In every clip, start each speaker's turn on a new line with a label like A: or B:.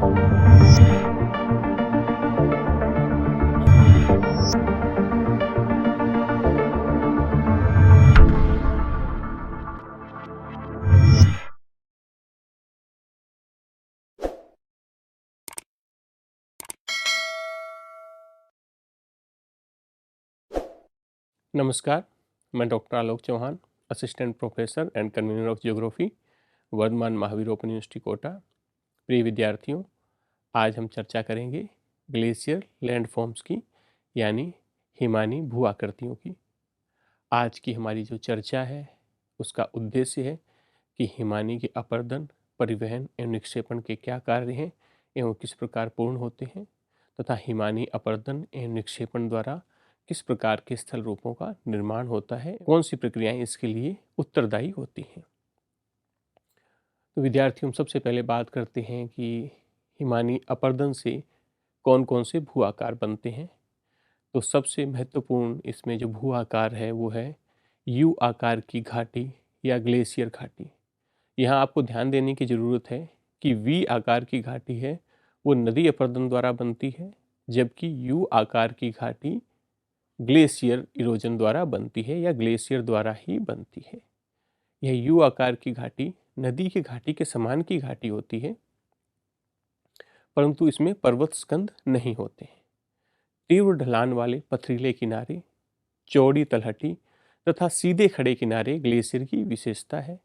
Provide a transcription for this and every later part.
A: नमस्कार, मैं doctor Alok Chauhan, assistant professor and convener of geography, Vardhaman Mahavir open university Kota. प्रिय विद्यार्थियों, आज हम चर्चा करेंगे ग्लेशियर लैंडफॉर्म्स की, यानी हिमानी भू आकृतियों की। आज की हमारी जो चर्चा है उसका उद्देश्य है कि हिमानी के अपर्दन, परिवहन एवं निक्षेपण के क्या कार्य हैं एवं किस प्रकार पूर्ण होते हैं, तथा हिमानी अपर्दन एवं निक्षेपण द्वारा किस प्रकार के स्थल रूपों का निर्माण होता है, कौन सी प्रक्रियाएं इसके लिए उत्तरदायी होती हैं। तो विद्यार्थियों, हम सबसे पहले बात करते हैं कि हिमानी अपर्दन से कौन कौन से भू आकार बनते हैं। तो सबसे महत्वपूर्ण इसमें जो भू आकार है वो है यू आकार की घाटी या ग्लेशियर घाटी। यहाँ आपको ध्यान देने की ज़रूरत है कि वी आकार की घाटी है वो नदी अपर्दन द्वारा बनती है, जबकि यू आकार की घाटी ग्लेशियर इरोजन द्वारा बनती है या ग्लेशियर द्वारा ही बनती है। यह यू आकार की घाटी नदी की घाटी के समान की घाटी होती है, परंतु इसमें पर्वत स्कंद नहीं होते हैं। तीव्र ढलान वाले पथरीले किनारे, चौड़ी तलहटी तथा सीधे खड़े किनारे ग्लेशियर की विशेषता है।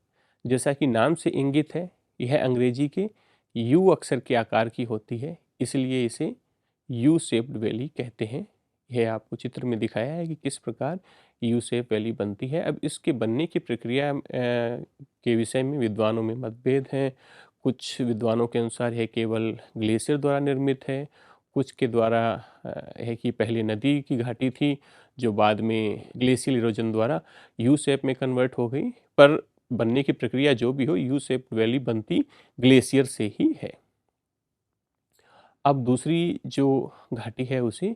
A: जैसा कि नाम से इंगित है, यह अंग्रेजी के यू अक्षर के आकार की होती है, इसलिए इसे यू शेप्ड वैली कहते हैं। यह आपको चित्र में दिखाया है कि किस प्रकार यू शेप वैली बनती है। अब इसके बनने की प्रक्रिया के विषय में विद्वानों में मतभेद हैं। कुछ विद्वानों के अनुसार यह केवल ग्लेशियर द्वारा निर्मित है, कुछ के द्वारा है कि पहले नदी की घाटी थी जो बाद में ग्लेशियल इरोजन द्वारा यू शेप में कन्वर्ट हो गई। पर बनने की प्रक्रिया जो भी हो, यू शेप वैली बनती ग्लेशियर से ही है। अब दूसरी जो घाटी है उसे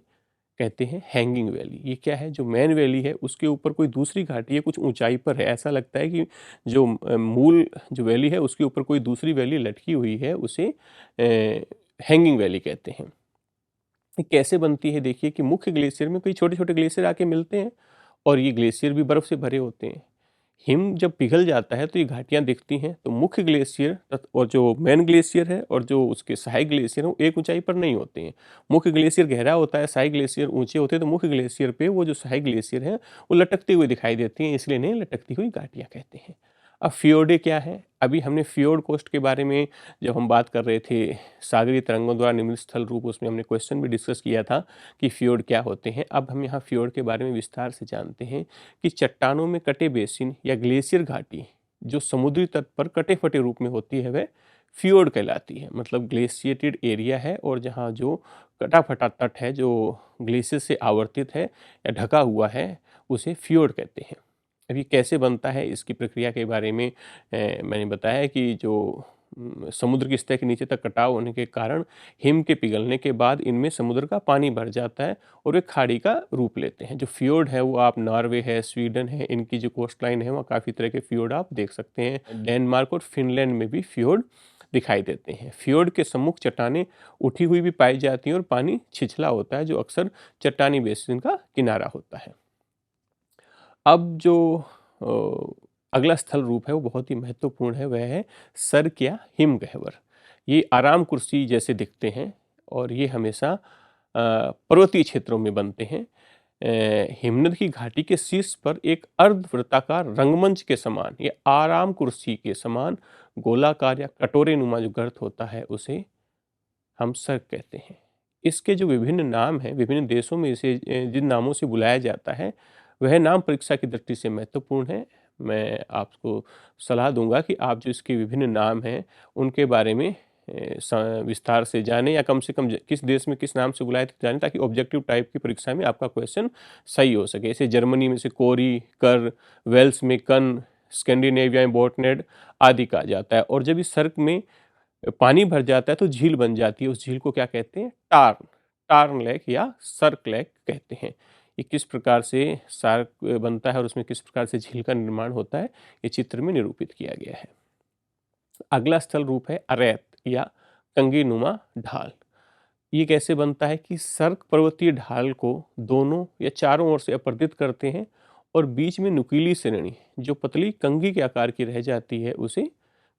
A: कहते हैं हैंगिंग वैली। ये क्या है? जो मेन वैली है उसके ऊपर कोई दूसरी घाटी है, कुछ ऊंचाई पर है। ऐसा लगता है कि जो मूल जो वैली है उसके ऊपर कोई दूसरी वैली लटकी हुई है, उसे हैंगिंग वैली कहते हैं। ये कैसे बनती है? देखिए कि मुख्य ग्लेशियर में कई छोटे छोटे ग्लेशियर आके मिलते हैं और ये ग्लेशियर भी बर्फ से भरे होते हैं। हिम जब पिघल जाता है तो ये घाटियां दिखती हैं। तो मुख्य ग्लेशियर और जो मेन ग्लेशियर है और जो उसके सहायक ग्लेशियर हैं वो एक ऊंचाई पर नहीं होते हैं। मुख्य ग्लेशियर गहरा होता है, सहायक ग्लेशियर ऊंचे होते हैं। तो मुख्य ग्लेशियर पे वो जो सहायक ग्लेशियर हैं वो लटकते हुए दिखाई देती हैं, इसलिए इन्हें लटकती हुई घाटियां कहते हैं। अब फियोर्डे क्या है? अभी हमने फियोर्ड कोस्ट के बारे में जब हम बात कर रहे थे, सागरीय तरंगों द्वारा निर्मित स्थल रूप, उसमें हमने क्वेश्चन भी डिस्कस किया था कि फियोर्ड क्या होते हैं। अब हम यहाँ फियोर्ड के बारे में विस्तार से जानते हैं कि चट्टानों में कटे बेसिन या ग्लेशियर घाटी जो समुद्री तट पर कटे फटे रूप में होती है वह फियोर्ड कहलाती है। मतलब ग्लेशिएटेड एरिया है और जहाँ जो कटा फटा तट है जो ग्लेशियर से आवर्तित है या ढका हुआ है उसे फियोर्ड कहते हैं। अभी कैसे बनता है इसकी प्रक्रिया के बारे में मैंने बताया कि जो समुद्र की सतह के नीचे तक कटाव होने के कारण हिम के पिघलने के बाद इनमें समुद्र का पानी भर जाता है और वे खाड़ी का रूप लेते हैं। जो फियोर्ड है वो आप नॉर्वे है, स्वीडन है, इनकी जो कोस्ट लाइन है वहाँ काफ़ी तरह के फियोर्ड आप देख सकते हैं। डेनमार्क और फिनलैंड में भी फियोर्ड दिखाई देते हैं। फियोर्ड के सम्मुख चट्टानें उठी हुई भी पाई जाती हैं और पानी छिछला होता है जो अक्सर चट्टानी बेसिन का किनारा होता है। अब जो अगला स्थल रूप है वो बहुत ही महत्वपूर्ण है, वह है सर्क या हिमगह्वर। ये आराम कुर्सी जैसे दिखते हैं और ये हमेशा पर्वतीय क्षेत्रों में बनते हैं। हिमनद की घाटी के शीर्ष पर एक अर्धवृत्ताकार रंगमंच के समान, ये आराम कुर्सी के समान गोलाकार या कटोरे नुमा जो गर्त होता है उसे हम सर्क कहते हैं। इसके जो विभिन्न नाम हैं, विभिन्न देशों में इसे जिन नामों से बुलाया जाता है वह नाम परीक्षा की दृष्टि से महत्वपूर्ण है। मैं आपको सलाह दूंगा कि आप जो इसके विभिन्न नाम हैं उनके बारे में विस्तार से जानें या कम से कम किस देश में किस नाम से बुलाए थे जानें, ताकि ऑब्जेक्टिव टाइप की परीक्षा में आपका क्वेश्चन सही हो सके। जैसे जर्मनी में से कोरी, कर, वेल्स में कन, स्कैंडिनेविया में बोटनेड आदि कहा जाता है। और जब इस सर्क में पानी भर जाता है तो झील बन जाती है। उस झील को क्या कहते हैं? टार्न, टार्न लेक या सर्क लेक कहते हैं। ये किस प्रकार से सर्क बनता है और उसमें किस प्रकार से झील का निर्माण होता है, ये चित्र में निरूपित किया गया है। अगला स्थल रूप है अरैत या कंगीनुमा ढाल। ये कैसे बनता है कि सर्क पर्वतीय ढाल को दोनों या चारों ओर से अपर्दित करते हैं और बीच में नुकीली श्रेणी जो पतली कंगी के आकार की रह जाती है उसे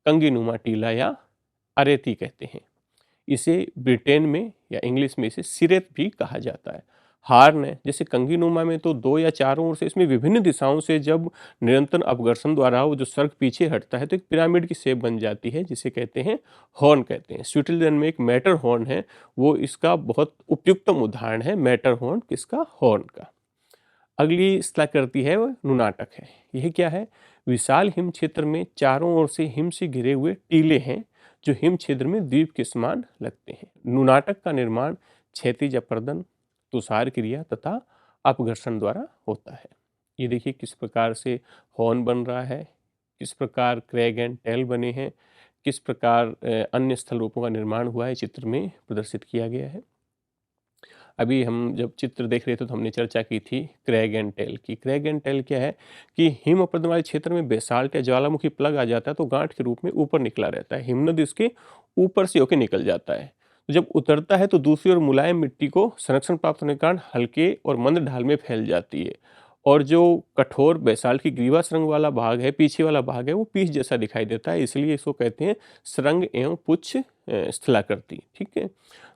A: कंगीनुमा टीला या अरेती कहते हैं। इसे ब्रिटेन में या इंग्लिश में इसे सिरेत भी कहा जाता है। हार्न है जैसे कंगीनुमा में तो दो या चारों ओर से इसमें विभिन्न दिशाओं से जब निरंतर अपघर्षण द्वारा वो जो सर्क पीछे हटता है तो एक पिरामिड की शेप बन जाती है जिसे कहते हैं हॉर्न कहते हैं। स्विट्जरलैंड में एक मैटर हॉर्न है, वो इसका बहुत उपयुक्तम उदाहरण है। मैटर हॉर्न किसका? हॉर्न का। अगली स्थला करती है वह नुनाटक है। यह क्या है? विशाल हिम क्षेत्र में चारों ओर से हिम से घिरे हुए टीले हैं जो हिम क्षेत्र में द्वीप के समान लगते हैं। नुनाटक का निर्माण क्षैतिज अपर्दन, तुषार क्रिया तथा अपघर्षण द्वारा होता है। ये देखिए किस प्रकार से हॉर्न बन रहा है, किस प्रकार क्रैग एंड टेल बने हैं, किस प्रकार अन्य स्थल रूपों का निर्माण हुआ है, चित्र में प्रदर्शित किया गया है। अभी हम जब चित्र देख रहे थे तो हमने चर्चा की थी क्रैग एंड टेल की। क्रैग एंड टेल क्या है कि हिम अपरदन वाले क्षेत्र में बेसाल्ट या ज्वालामुखी प्लग आ जाता है तो गांठ के रूप में ऊपर निकला रहता है। हिमनद इसके ऊपर से होकर निकल जाता है। तो जब उतरता है तो दूसरी ओर मुलायम मिट्टी को संरक्षण प्राप्त होने के कारण हल्के और मंद ढाल में फैल जाती है और जो कठोर बेसाल्ट की ग्रीवा सुरंग वाला भाग है, पीछे वाला भाग है, वो पीस जैसा दिखाई देता है, इसलिए इसको कहते हैं सुरंग एवं पुच्छ स्थलाकृति। ठीक है।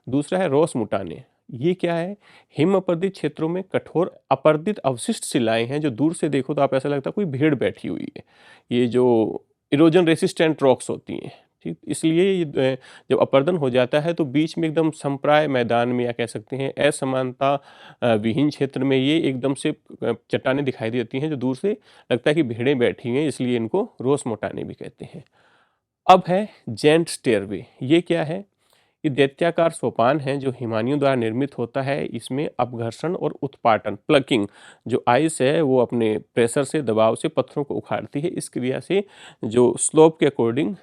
A: दूसरा है रोस मुटाने। ये क्या है? हिम अपर्दित क्षेत्रों में कठोर अपर्दित अवशिष्ट शिलाएं हैं जो दूर से देखो तो आप ऐसा लगता है कोई भीड़ बैठी हुई है। ये जो इरोजन रेसिस्टेंट रॉक्स होती हैं, ठीक, इसलिए ये जब अपर्दन हो जाता है तो बीच में एकदम संप्राय मैदान में या कह सकते हैं असमानता विहीन क्षेत्र में ये एकदम से चट्टानें दिखाई देती हैं जो दूर से लगता है कि भीड़ें बैठी हैं, इसलिए इनको रोस मोटाने भी कहते हैं। अब है जेंट स्टेयरवे। ये क्या है? ये दैत्याकार सोपान है जो हिमानियों द्वारा निर्मित होता है। इसमें अपघर्षण और उत्पाटन प्लकिंग, जो आइस है वो अपने प्रेशर से, दबाव से पत्थरों को उखाड़ती है। इस क्रिया से जो स्लोप के अकॉर्डिंग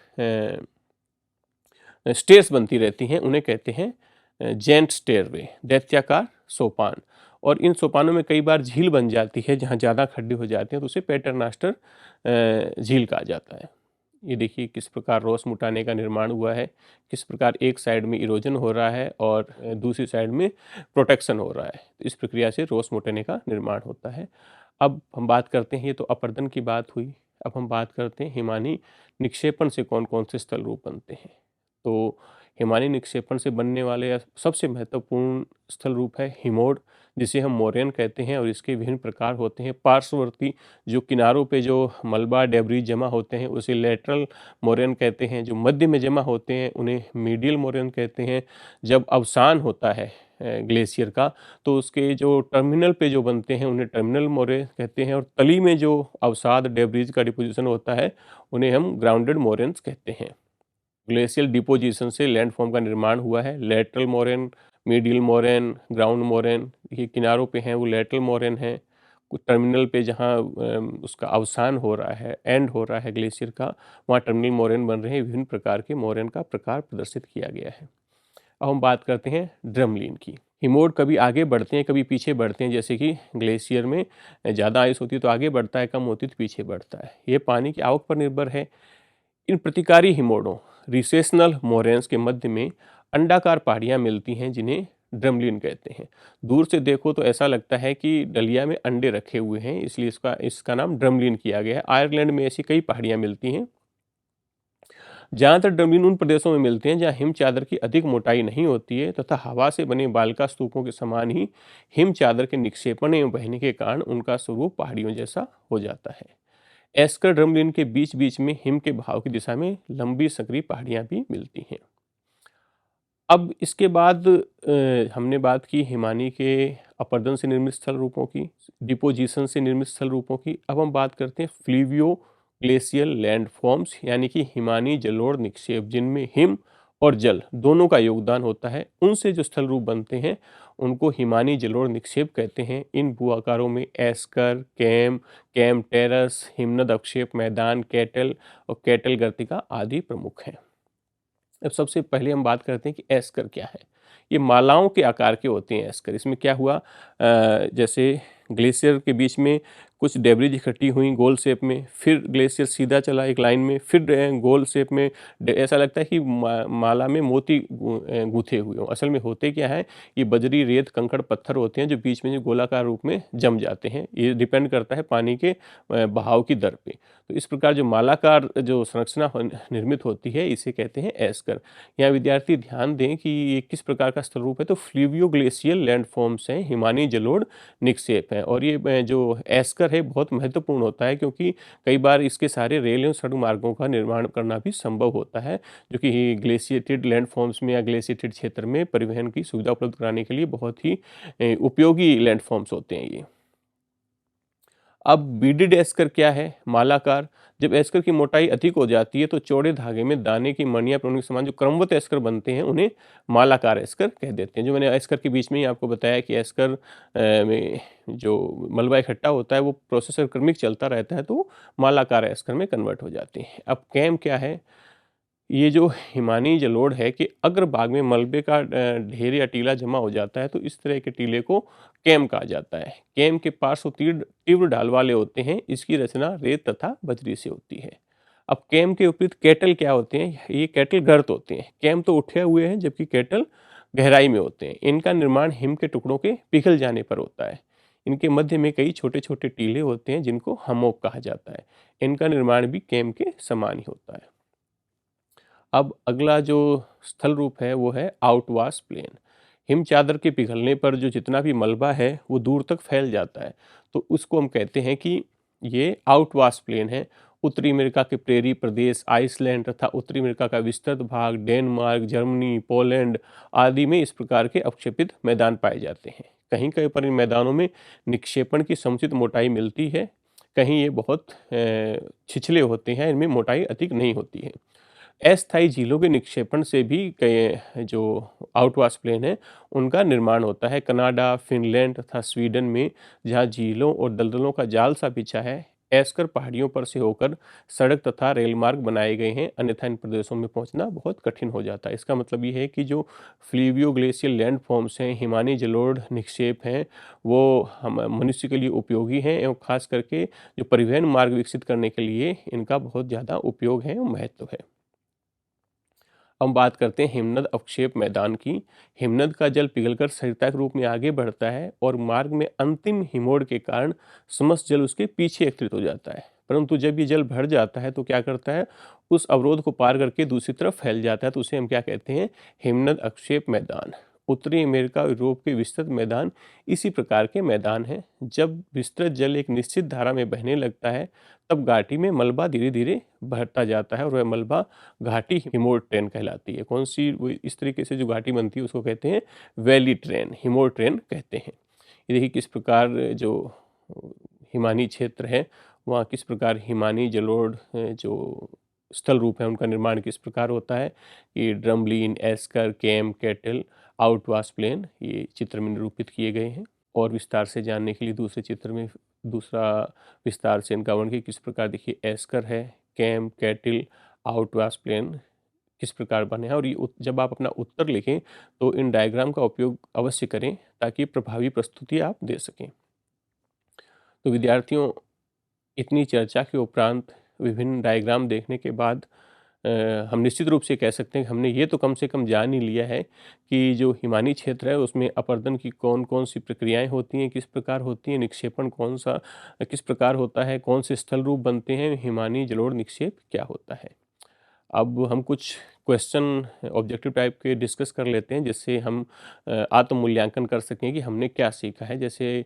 A: स्टेयर्स बनती रहती हैं, उन्हें कहते हैं जेंट स्टेयरवे, दैत्याकार सोपान। और इन सोपानों में कई बार झील बन जाती है, जहाँ ज़्यादा खड्डे हो जाते हैं तो उसे पेटरनास्टर झील कहा जाता है। ये देखिए किस प्रकार रोस मुटाने का निर्माण हुआ है, किस प्रकार एक साइड में इरोजन हो रहा है और दूसरी साइड में प्रोटेक्शन हो रहा है। इस प्रक्रिया से रोस मुटाने का निर्माण होता है। अब हम बात करते हैं, ये तो अपर्दन की बात हुई, अब हम बात करते हैं हिमानी निक्षेपण से कौन कौन से स्थल रूप बनते हैं। तो हिमानी निक्षेपण से बनने वाले सबसे महत्वपूर्ण स्थल रूप है हिमोड, जिसे हम मोरेन कहते हैं, और इसके विभिन्न प्रकार होते हैं। पार्श्ववर्ती जो किनारों पे जो मलबा डेब्रीज जमा होते हैं उसे लेटरल मोरेन कहते हैं। जो मध्य में जमा होते हैं उन्हें मीडियल मोरेन कहते हैं। जब अवसान होता है ग्लेशियर का तो उसके जो टर्मिनल पे जो बनते हैं उन्हें टर्मिनल मोरेन कहते हैं, और तली में जो अवसाद डेब्रीज का डिपोजिशन होता है उन्हें हम ग्राउंडेड मोरेन्स कहते हैं। ग्लेशियल डिपोजिशन से लैंडफॉर्म का निर्माण हुआ है। Lateral moraine, medial moraine, ground moraine, ये किनारों पे हैं वो लेटरल मोरेन है। कुछ टर्मिनल पे जहाँ उसका अवसान हो रहा है, एंड हो रहा है ग्लेशियर का, वहाँ टर्मिनल मोरेन बन रहे हैं। विभिन्न प्रकार के मोरेन का प्रकार प्रदर्शित किया गया है। अब हम बात करते हैं ड्रमलीन की। हिमोड कभी आगे बढ़ते हैं कभी पीछे बढ़ते हैं, जैसे कि ग्लेशियर में ज़्यादा आइस होती है तो आगे बढ़ता है, कम होती है तो पीछे बढ़ता है। ये पानी की आवक पर निर्भर है। इन प्रतिकारी हिमोडों रिसेशनल मोरेन्स के मध्य में अंडाकार पहाड़ियाँ मिलती हैं जिन्हें ड्रमलिन कहते हैं। दूर से देखो तो ऐसा लगता है कि डलिया में अंडे रखे हुए हैं, इसलिए इसका नाम ड्रमलिन किया गया है। आयरलैंड में ऐसी कई पहाड़ियाँ मिलती हैं। ज़्यादातर ड्रमलिन उन प्रदेशों में मिलते हैं जहाँ हिम चादर की अधिक मोटाई नहीं होती है तथा हवा से बने बालका स्तूपों के समान ही हिम चादर के निक्षेपण एवं बहने के कारण उनका स्वरूप पहाड़ियों जैसा हो जाता है। एस्कर ड्रमलिन के बीच बीच में हिम के बहाव की दिशा में लंबी संकरी पहाड़ियाँ भी मिलती हैं। अब इसके बाद हमने बात की हिमानी के अपर्दन से निर्मित स्थल रूपों की, डिपोजिशन से निर्मित स्थल रूपों की। अब हम बात करते हैं फ्लीवियो ग्लेशियल लैंडफॉर्म्स, यानी कि हिमानी जलोढ़ निक्षेप, जिनमें हिम और जल दोनों का योगदान होता है। उनसे जो स्थल रूप बनते हैं उनको हिमानी जलोढ़ निक्षेप कहते हैं। इन भूआकारों में एस्कर, कैम टेरस, हिमनद अवक्षेप मैदान, कैटल और कैटल गर्तिका आदि प्रमुख हैं। अब सबसे पहले हम बात करते हैं कि एस्कर क्या है। ये मालाओं के आकार के होते हैं एस्कर। इसमें क्या हुआ, जैसे ग्लेशियर के बीच में कुछ डेब्रिज इकट्ठी हुई गोल शेप में, फिर ग्लेशियर सीधा चला एक लाइन में, फिर गोल शेप में। ऐसा लगता है कि माला में मोती गूंथे हुए हों। असल में होते क्या है, ये बजरी, रेत, कंकड़, पत्थर होते हैं जो बीच में जो गोलाकार रूप में जम जाते हैं। ये डिपेंड करता है पानी के बहाव की दर पे। तो इस प्रकार जो मालाकार जो संरचना निर्मित होती है इसे कहते हैं एस्कर। यहाँ विद्यार्थी ध्यान दें कि ये किस प्रकार का स्थल रूप है, तो फ्लूवियो ग्लेशियल लैंडफॉर्म्स हैं, हिमानी जलोढ़ निक्षेप हैं। और ये जो एस्कर है बहुत महत्वपूर्ण होता है, क्योंकि कई बार इसके सारे रेल एवं सड़क मार्गों का निर्माण करना भी संभव होता है, जो कि ग्लेशिएटेड लैंडफॉर्म्स में या ग्लेशिएटेड क्षेत्र में परिवहन की सुविधा उपलब्ध कराने के लिए बहुत ही उपयोगी लैंडफॉर्म्स होते हैं ये। अब बीडेड एस्कर क्या है, मालाकार। जब एस्कर की मोटाई अधिक हो जाती है तो चौड़े धागे में दाने की मणियां के समान जो क्रमवत एस्कर बनते हैं उन्हें मालाकार एस्कर कह देते हैं। जो मैंने एस्कर के बीच में ही आपको बताया कि एस्कर में जो मलबा इकट्ठा होता है वो प्रोसेसर क्रमिक चलता रहता है तो मालाकार एस्कर में कन्वर्ट हो जाते हैं। अब कैम क्या है, ये जो हिमानी जलोढ़ है कि अग्र भाग में मलबे का ढेर या टीला जमा हो जाता है तो इस तरह के टीले को कैम कहा जाता है। कैम के पार्श्व तीव्र ढाल वाले होते हैं। इसकी रचना रेत तथा बजरी से होती है। अब कैम के विपरीत कैटल क्या होते हैं, ये कैटल गर्त होते हैं। कैम तो उठे हुए हैं जबकि कैटल गहराई में होते हैं। इनका निर्माण हिम के टुकड़ों के पिघल जाने पर होता है। इनके मध्य में कई छोटे छोटे टीले होते हैं जिनको हमोक कहा जाता है। इनका निर्माण भी कैम के समान ही होता है। अब अगला जो स्थल रूप है वो है आउटवाश प्लेन। हिम चादर के पिघलने पर जो जितना भी मलबा है वो दूर तक फैल जाता है, तो उसको हम कहते हैं कि ये आउटवाश प्लेन है। उत्तरी अमेरिका के प्रेरी प्रदेश, आइसलैंड तथा उत्तरी अमेरिका का विस्तृत भाग, डेनमार्क, जर्मनी, पोलैंड आदि में इस प्रकार के अवक्षेपित मैदान पाए जाते हैं। कहीं कहीं पर इन मैदानों में निक्षेपण की समुचित मोटाई मिलती है, कहीं ये बहुत छिछले होते हैं, इनमें मोटाई अधिक नहीं होती है। अस्थायी झीलों के निक्षेपण से भी कई जो आउटवाश प्लेन है उनका निर्माण होता है। कनाडा, फिनलैंड तथा स्वीडन में जहाँ झीलों और दलदलों का जाल सा बिछा है, एस्कर पहाड़ियों पर से होकर सड़क तथा रेल मार्ग बनाए गए हैं, अन्यथा इन प्रदेशों में पहुंचना बहुत कठिन हो जाता है। इसका मतलब ये है कि जो फ्लूवियो ग्लेशियल लैंड फॉर्म्स हैं, हिमानी जलोढ़ निक्षेप हैं, वो हम मनुष्य के लिए उपयोगी हैं एवं खास करके जो परिवहन मार्ग विकसित करने के लिए इनका बहुत ज़्यादा उपयोग है और महत्व है। हम बात करते हैं हिमनद अवक्षेप मैदान की। हिमनद का जल पिघलकर सरिता के रूप में आगे बढ़ता है और मार्ग में अंतिम हिमोड़ के कारण समस्त जल उसके पीछे एकत्रित हो जाता है। परंतु जब ये जल भर जाता है तो क्या करता है, उस अवरोध को पार करके दूसरी तरफ फैल जाता है, तो उसे हम क्या कहते हैं, हिमनद अवक्षेप मैदान। उत्तरी अमेरिका और यूरोप के विस्तृत मैदान इसी प्रकार के मैदान हैं। जब विस्तृत जल एक निश्चित धारा में बहने लगता है तब घाटी में मलबा धीरे धीरे बढ़ता जाता है और वह मलबा घाटी हिमोर ट्रेन कहलाती है। कौन सी, वो इस तरीके से जो घाटी बनती है उसको कहते हैं वैली ट्रेन, हिमोर ट्रेन कहते हैं। ये देखिए किस प्रकार जो हिमानी क्षेत्र है वहाँ किस प्रकार हिमानी जलोढ़ जो स्थल रूप है उनका निर्माण किस प्रकार होता है। ये ड्रमलीन, एस्कर, कैम, कैटल, आउटवाश प्लेन ये चित्र में निरूपित किए गए हैं। और विस्तार से जानने के लिए दूसरे चित्र में दूसरा विस्तार से इनका वर्णन किस प्रकार, देखिए एस्कर है, कैम, कैटिल, आउटवाश प्लेन किस प्रकार बने हैं। और ये जब आप अपना उत्तर लिखें तो इन डायग्राम का उपयोग अवश्य करें ताकि प्रभावी प्रस्तुति आप दे सकें। तो विद्यार्थियों, इतनी चर्चा के उपरांत विभिन्न डायग्राम देखने के बाद हम निश्चित रूप से कह सकते हैं कि हमने ये तो कम से कम जान ही लिया है कि जो हिमानी क्षेत्र है उसमें अपर्दन की कौन कौन सी प्रक्रियाएं होती हैं, किस प्रकार होती हैं, निक्षेपण कौन सा किस प्रकार होता है, कौन से स्थल रूप बनते हैं, हिमानी जलोढ़ निक्षेप क्या होता है। अब हम कुछ क्वेश्चन ऑब्जेक्टिव टाइप के डिस्कस कर लेते हैं जिससे हम आत्म मूल्यांकन कर सकें कि हमने क्या सीखा है। जैसे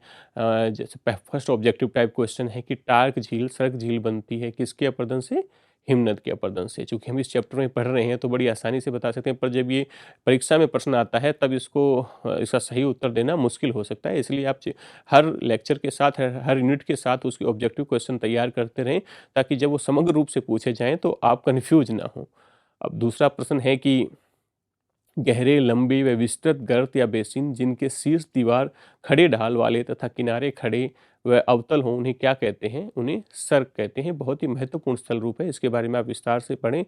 A: फर्स्ट ऑब्जेक्टिव टाइप क्वेश्चन है कि टार्क झील सड़क झील बनती है किसके अपर्दन से, हिमनद के अपर्दन से। चूँकि हम इस चैप्टर में पढ़ रहे हैं तो बड़ी आसानी से बता सकते हैं, पर जब ये परीक्षा में प्रश्न आता है तब इसका सही उत्तर देना मुश्किल हो सकता है। इसलिए आप हर लेक्चर के साथ हर यूनिट के साथ उसके ऑब्जेक्टिव क्वेश्चन तैयार करते रहें ताकि जब वो समग्र रूप से पूछे जाएँ तो आप कन्फ्यूज ना हो। अब दूसरा प्रश्न है कि गहरे, लंबे व विस्तृत गर्त या बेसिन जिनके शीर्ष दीवार खड़े ढाल वाले तथा किनारे खड़े व अवतल हों उन्हें क्या कहते हैं, उन्हें सर्क कहते हैं। बहुत ही महत्वपूर्ण स्थल रूप है, इसके बारे में आप विस्तार से पढ़ें।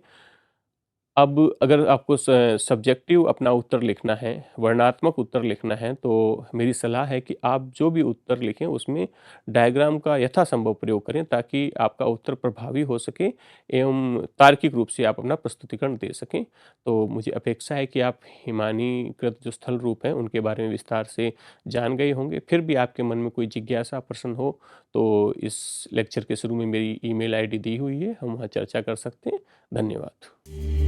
A: अब अगर आपको सब्जेक्टिव अपना उत्तर लिखना है, वर्णनात्मक उत्तर लिखना है, तो मेरी सलाह है कि आप जो भी उत्तर लिखें उसमें डायग्राम का यथासंभव प्रयोग करें, ताकि आपका उत्तर प्रभावी हो सके एवं तार्किक रूप से आप अपना प्रस्तुतिकरण दे सकें। तो मुझे अपेक्षा है कि आप हिमानीकृत जो स्थल रूप हैं उनके बारे में विस्तार से जान गए होंगे। फिर भी आपके मन में कोई जिज्ञासा, प्रश्न हो तो इस लेक्चर के शुरू में मेरी ईमेल आईडी दी हुई है, हम वहाँ चर्चा कर सकते हैं। धन्यवाद।